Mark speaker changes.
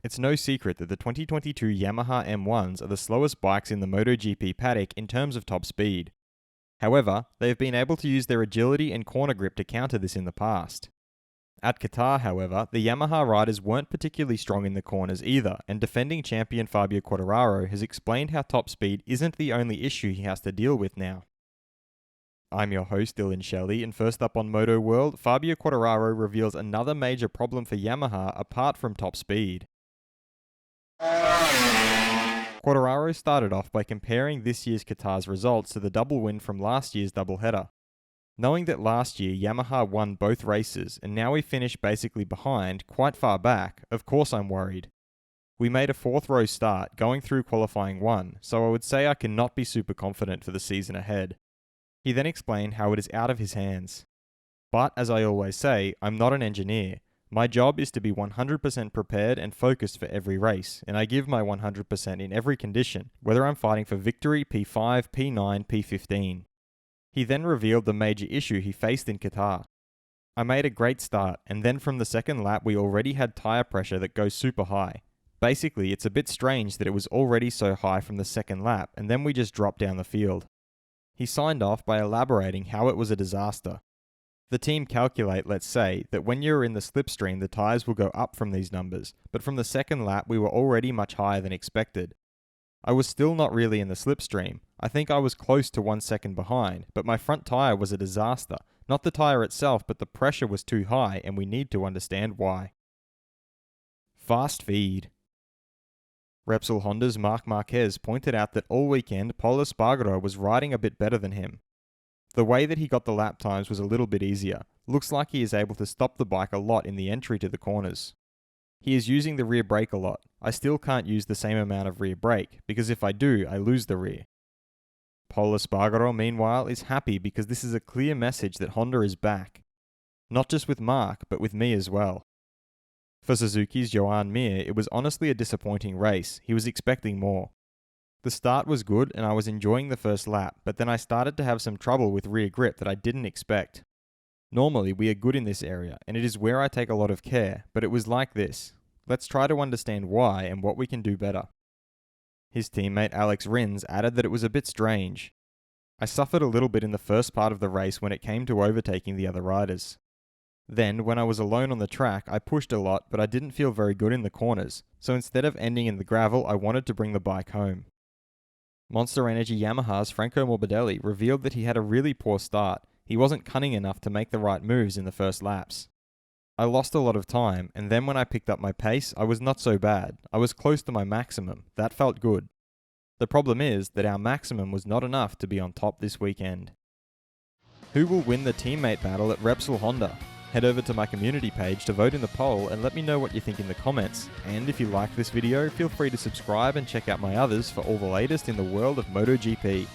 Speaker 1: It's no secret that the 2022 Yamaha M1s are the slowest bikes in the MotoGP paddock in terms of top speed. However, they have been able to use their agility and corner grip to counter this in the past. At Qatar, however, the Yamaha riders weren't particularly strong in the corners either, and defending champion Fabio Quartararo has explained how top speed isn't the only issue he has to deal with now. I'm your host Dillon Shelley, and first up on Moto World, Fabio Quartararo reveals another major problem for Yamaha apart from top speed. Quartararo started off by comparing this year's Qatar's results to the double win from last year's doubleheader. Knowing that last year Yamaha won both races and now we finished basically behind, quite far back, of course I'm worried. We made a fourth row start going through qualifying 1, so I would say I cannot be super confident for the season ahead. He then explained how it is out of his hands. But as I always say, I'm not an engineer. My job is to be 100% prepared and focused for every race, and I give my 100% in every condition, whether I'm fighting for victory, P5, P9, P15. He then revealed the major issue he faced in Qatar. I made a great start, and then from the second lap we already had tyre pressure that goes super high. Basically, it's a bit strange that it was already so high from the second lap, and then we just dropped down the field. He signed off by elaborating how it was a disaster. The team calculate, let's say, that when you're in the slipstream the tyres will go up from these numbers, but from the second lap we were already much higher than expected. I was still not really in the slipstream. I think I was close to 1 second behind, but my front tyre was a disaster. Not the tyre itself, but the pressure was too high, and we need to understand why. Fast feed. Repsol Honda's Marc Marquez pointed out that all weekend Pol Espargaro was riding a bit better than him. The way that he got the lap times was a little bit easier. Looks like he is able to stop the bike a lot in the entry to the corners. He is using the rear brake a lot. I still can't use the same amount of rear brake, because if I do, I lose the rear. Pol Espargaro, meanwhile, is happy because this is a clear message that Honda is back. Not just with Marc, but with me as well. For Suzuki's Joan Mir, it was honestly a disappointing race. He was expecting more. The start was good and I was enjoying the first lap, but then I started to have some trouble with rear grip that I didn't expect. Normally we are good in this area, and it is where I take a lot of care, but it was like this. Let's try to understand why and what we can do better. His teammate Alex Rins added that it was a bit strange. I suffered a little bit in the first part of the race when it came to overtaking the other riders. Then, when I was alone on the track, I pushed a lot, but I didn't feel very good in the corners, so instead of ending in the gravel, I wanted to bring the bike home. Monster Energy Yamaha's Franco Morbidelli revealed that he had a really poor start. He wasn't cunning enough to make the right moves in the first laps. I lost a lot of time, and then when I picked up my pace, I was not so bad. I was close to my maximum. That felt good. The problem is that our maximum was not enough to be on top this weekend. Who will win the teammate battle at Repsol Honda? Head over to my community page to vote in the poll and let me know what you think in the comments. And if you like this video, feel free to subscribe and check out my others for all the latest in the world of MotoGP.